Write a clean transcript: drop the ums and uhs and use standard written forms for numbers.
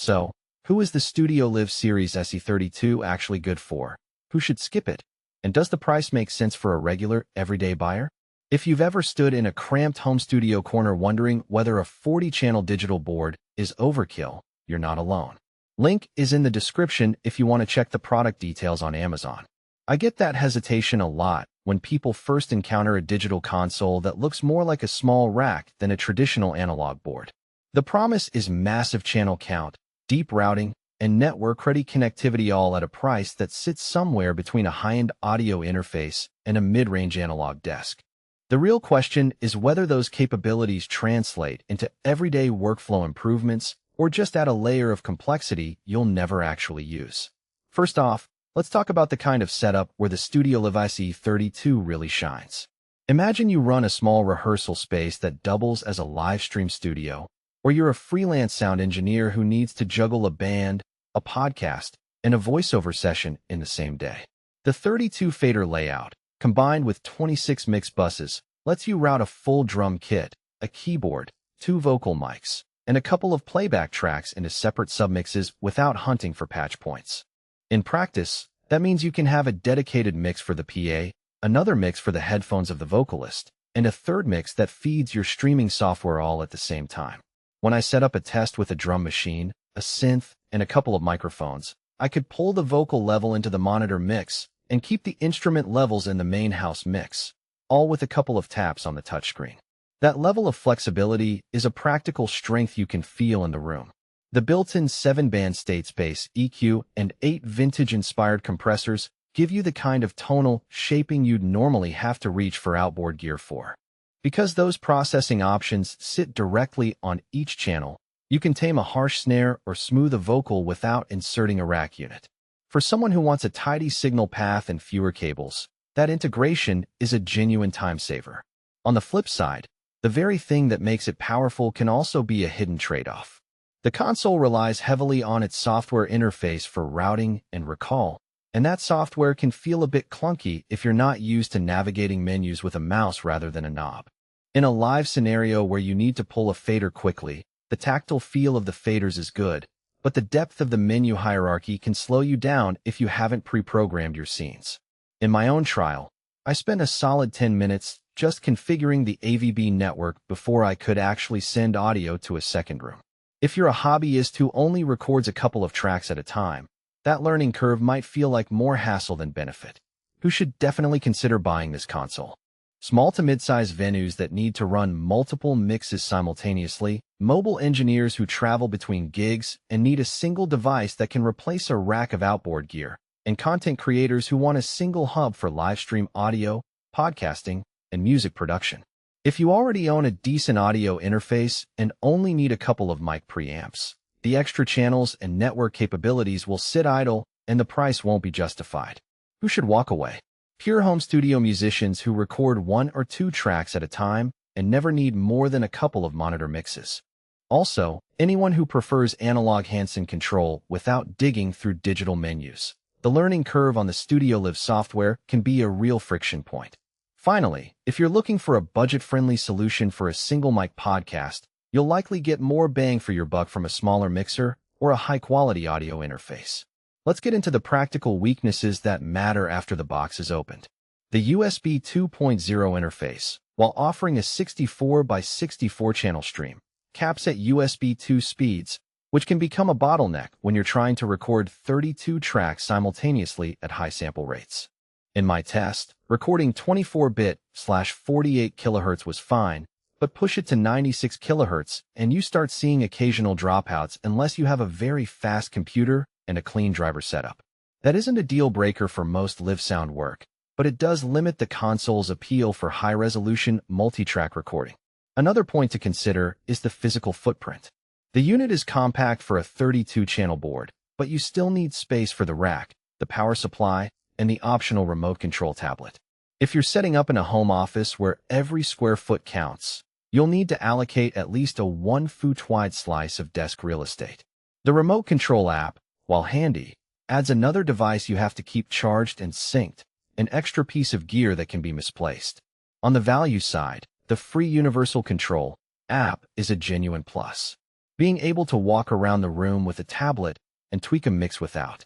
So, who is the StudioLive Series SE32 actually good for? Who should skip it? And does the price make sense for a regular, everyday buyer? If you've ever stood in a cramped home studio corner wondering whether a 40-channel digital board is overkill, you're not alone. Link is in the description if you want to check the product details on Amazon. I get that hesitation a lot when people first encounter a digital console that looks more like a small rack than a traditional analog board. The promise is massive channel count, deep routing, and network-ready connectivity, all at a price that sits somewhere between a high-end audio interface and a mid-range analog desk. The real question is whether those capabilities translate into everyday workflow improvements or just add a layer of complexity you'll never actually use. First off, let's talk about the kind of setup where the StudioLive SE32 really shines. Imagine you run a small rehearsal space that doubles as a live stream studio, or you're a freelance sound engineer who needs to juggle a band, a podcast, and a voiceover session in the same day. The 32 fader layout, combined with 26 mix buses, lets you route a full drum kit, a keyboard, 2 vocal mics, and a couple of playback tracks into separate submixes without hunting for patch points. In practice, that means you can have a dedicated mix for the PA, another mix for the headphones of the vocalist, and a third mix that feeds your streaming software all at the same time. When I set up a test with a drum machine, a synth, and a couple of microphones, I could pull the vocal level into the monitor mix and keep the instrument levels in the main house mix, all with a couple of taps on the touchscreen. That level of flexibility is a practical strength you can feel in the room. The built-in 7-band state space, EQ, and 8 vintage-inspired compressors give you the kind of tonal shaping you'd normally have to reach for outboard gear for. Because those processing options sit directly on each channel, you can tame a harsh snare or smooth a vocal without inserting a rack unit. For someone who wants a tidy signal path and fewer cables, that integration is a genuine time saver. On the flip side, the very thing that makes it powerful can also be a hidden trade-off. The console relies heavily on its software interface for routing and recall, and that software can feel a bit clunky if you're not used to navigating menus with a mouse rather than a knob. In a live scenario where you need to pull a fader quickly, the tactile feel of the faders is good, but the depth of the menu hierarchy can slow you down if you haven't pre-programmed your scenes. In my own trial, I spent a solid 10 minutes just configuring the AVB network before I could actually send audio to a second room. If you're a hobbyist who only records a couple of tracks at a time, that learning curve might feel like more hassle than benefit. Who should definitely consider buying this console? Small to mid-size venues that need to run multiple mixes simultaneously, mobile engineers who travel between gigs and need a single device that can replace a rack of outboard gear, and content creators who want a single hub for live stream audio, podcasting, and music production. If you already own a decent audio interface and only need a couple of mic preamps, the extra channels and network capabilities will sit idle and the price won't be justified. Who should walk away? Pure home studio musicians who record 1 or 2 tracks at a time and never need more than a couple of monitor mixes. Also, anyone who prefers analog hands-on control without digging through digital menus. The learning curve on the StudioLive software can be a real friction point. Finally, if you're looking for a budget-friendly solution for a single mic podcast, you'll likely get more bang for your buck from a smaller mixer or a high-quality audio interface. Let's get into the practical weaknesses that matter after the box is opened. The USB 2.0 interface, while offering a 64 by 64 channel stream, caps at USB 2 speeds, which can become a bottleneck when you're trying to record 32 tracks simultaneously at high sample rates. In my test, recording 24-bit/48 kHz was fine, but push it to 96 kHz and you start seeing occasional dropouts unless you have a very fast computer and a clean driver setup. That isn't a deal breaker for most live sound work, but it does limit the console's appeal for high-resolution multi-track recording. Another point to consider is the physical footprint. The unit is compact for a 32-channel board, but you still need space for the rack, the power supply, and the optional remote control tablet. If you're setting up in a home office where every square foot counts, you'll need to allocate at least a 1-foot-wide slice of desk real estate. The remote control app, while handy, adds another device you have to keep charged and synced, an extra piece of gear that can be misplaced. On the value side, the free Universal Control app is a genuine plus. Being able to walk around the room with a tablet and tweak a mix without